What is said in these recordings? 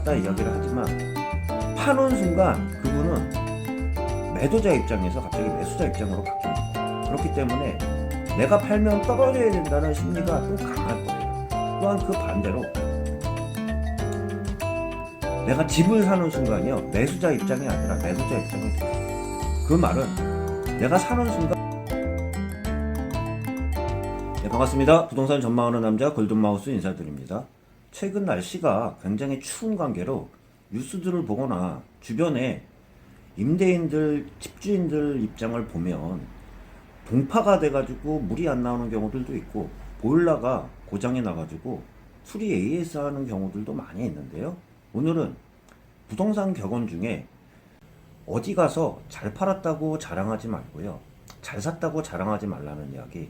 팔았다 이야기를 하지만 파는 순간 그분은 매도자 입장에서 갑자기 매수자 입장으로 바뀝니다. 그렇기 때문에 내가 팔면 떨어져야 된다는 심리가 또 강할 거예요. 또한 그 반대로 내가 집을 사는 순간이요, 매수자 입장이 아니라 매도자 입장이 돼요. 그 말은 내가 사는 순간. 네, 반갑습니다. 부동산 전망하는 남자 골든마우스 인사드립니다. 최근 날씨가 굉장히 추운 관계로 뉴스들을 보거나 주변에 임대인들, 집주인들 입장을 보면 동파가 돼가지고 물이 안 나오는 경우들도 있고, 보일러가 고장이 나가지고 수리 AS 하는 경우들도 많이 있는데요. 오늘은 부동산 격언 중에 어디 가서 잘 팔았다고 자랑하지 말고요, 잘 샀다고 자랑하지 말라는 이야기,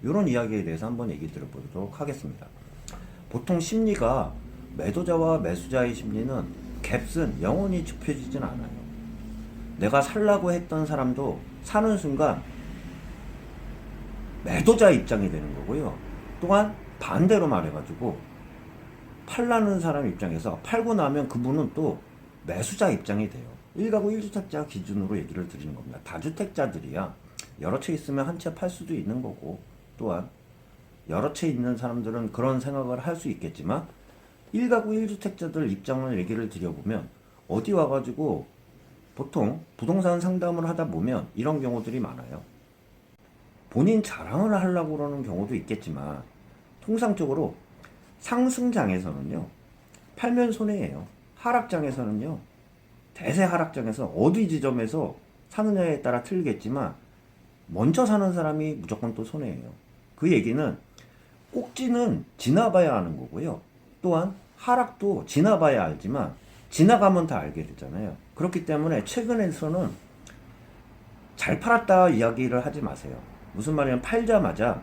이런 이야기에 대해서 한번 얘기 들어보도록 하겠습니다. 보통 심리가, 매도자와 매수자의 심리는 갭은 영원히 좁혀지진 않아요. 내가 살라고 했던 사람도 사는 순간 매도자 입장이 되는 거고요. 또한 반대로 말해가지고 팔라는 사람 입장에서 팔고 나면 그분은 또 매수자 입장이 돼요. 1가구 1주택자 기준으로 얘기를 드리는 겁니다. 다주택자들이야 여러 채 있으면 한 채 팔 수도 있는 거고, 또한 여러 채 있는 사람들은 그런 생각을 할 수 있겠지만 1가구 1주택자들 입장을 얘기를 드려보면, 어디 와가지고 보통 부동산 상담을 하다 보면 이런 경우들이 많아요. 본인 자랑을 하려고 그러는 경우도 있겠지만 통상적으로 상승장에서는요 팔면 손해예요. 하락장에서는요, 대세 하락장에서 어디 지점에서 사느냐에 따라 틀리겠지만 먼저 사는 사람이 무조건 또 손해예요. 그 얘기는 꼭지는 지나봐야 하는 거고요, 또한 하락도 지나봐야 알지만 지나가면 다 알게 되잖아요. 그렇기 때문에 최근에서는 잘 팔았다 이야기를 하지 마세요. 무슨 말이냐면 팔자마자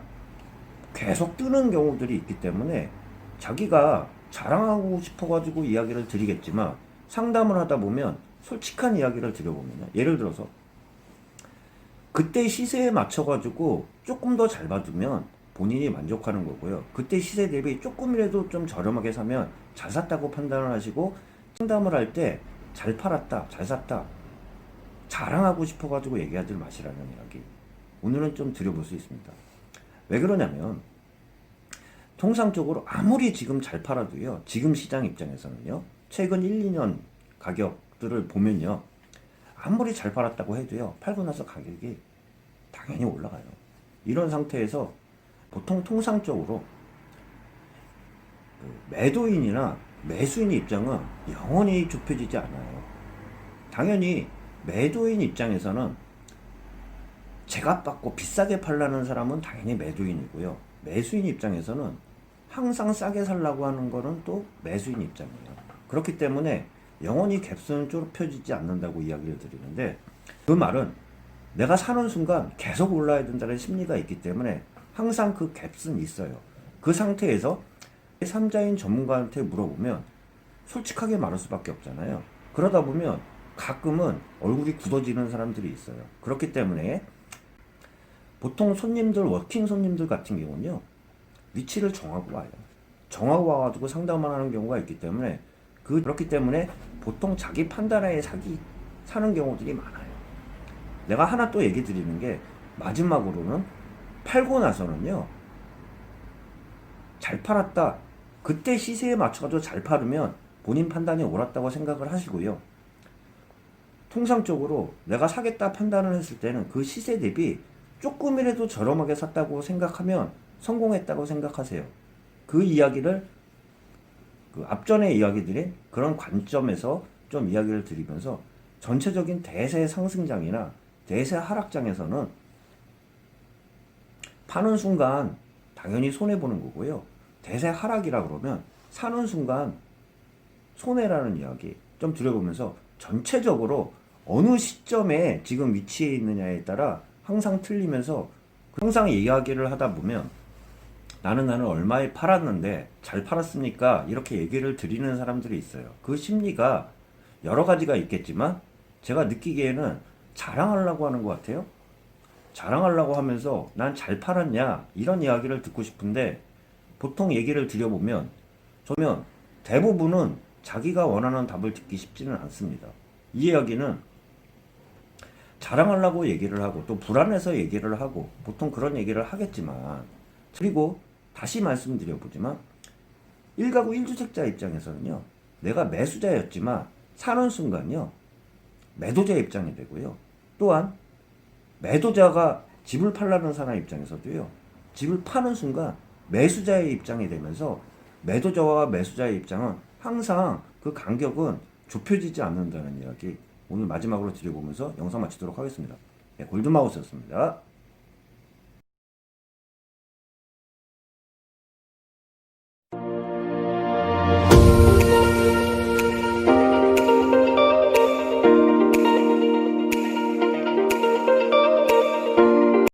계속 뜨는 경우들이 있기 때문에 자기가 자랑하고 싶어가지고 이야기를 드리겠지만, 상담을 하다 보면 솔직한 이야기를 드려보면, 예를 들어서 그때 시세에 맞춰가지고 조금 더 잘 받으면 본인이 만족하는 거고요, 그때 시세 대비 조금이라도 좀 저렴하게 사면 잘 샀다고 판단을 하시고, 상담을 할 때 잘 팔았다, 잘 샀다 자랑하고 싶어가지고 얘기하지 마시라는 이야기, 오늘은 좀 드려볼 수 있습니다. 왜 그러냐면, 통상적으로 아무리 지금 잘 팔아도요, 지금 시장 입장에서는요, 최근 1, 2년 가격들을 보면요, 아무리 잘 팔았다고 해도요, 팔고 나서 가격이 당연히 올라가요. 이런 상태에서 보통 통상적으로 매도인이나 매수인의 입장은 영원히 좁혀지지 않아요. 당연히 매도인 입장에서는 제값 받고 비싸게 팔라는 사람은 당연히 매도인이고요, 매수인 입장에서는 항상 싸게 살라고 하는 거는 또 매수인 입장이에요. 그렇기 때문에 영원히 갭은 좁혀지지 않는다고 이야기를 드리는데, 그 말은 내가 사는 순간 계속 올라야 된다는 심리가 있기 때문에 항상 그 갭은 있어요. 그 상태에서 3자인 전문가한테 물어보면 솔직하게 말할 수밖에 없잖아요. 그러다 보면 가끔은 얼굴이 굳어지는 사람들이 있어요. 그렇기 때문에 보통 손님들, 워킹 손님들 같은 경우는요, 위치를 정하고 와요. 정하고 와가지고 상담을 하는 경우가 있기 때문에, 그렇기 때문에 보통 자기 판단하에 사는 경우들이 많아요. 내가 하나 또 얘기 드리는 게, 마지막으로는 팔고 나서는요, 잘 팔았다, 그때 시세에 맞춰가지고 잘 팔으면 본인 판단이 옳았다고 생각을 하시고요, 통상적으로 내가 사겠다 판단을 했을 때는 그 시세 대비 조금이라도 저렴하게 샀다고 생각하면 성공했다고 생각하세요. 그 이야기를, 그 앞전에 이야기 드린 그런 관점에서 좀 이야기를 드리면서, 전체적인 대세 상승장이나 대세 하락장에서는 파는 순간 당연히 손해보는 거고요, 대세 하락이라 그러면 사는 순간 손해라는 이야기 좀 드려보면서, 전체적으로 어느 시점에 지금 위치해 있느냐에 따라 항상 틀리면서, 항상 이야기를 하다 보면 나는 얼마에 팔았는데 잘 팔았습니까? 이렇게 얘기를 드리는 사람들이 있어요. 그 심리가 여러 가지가 있겠지만 제가 느끼기에는 자랑하려고 하는 것 같아요. 자랑하려고 하면서 난 잘 팔았냐 이런 이야기를 듣고 싶은데, 보통 얘기를 드려보면 저면 대부분은 자기가 원하는 답을 듣기 쉽지는 않습니다. 이 이야기는 자랑하려고 얘기를 하고 또 불안해서 얘기를 하고 보통 그런 얘기를 하겠지만, 그리고 다시 말씀드려보지만 1가구 1주택자 입장에서는요, 내가 매수자였지만 사는 순간요 매도자 입장이 되고요, 또한 매도자가 집을 팔라는 사람 입장에서도요 집을 파는 순간 매수자의 입장이 되면서 매도자와 매수자의 입장은 항상 그 간격은 좁혀지지 않는다는 이야기 오늘 마지막으로 드려보면서 영상 마치도록 하겠습니다. 네, 골든마우스였습니다.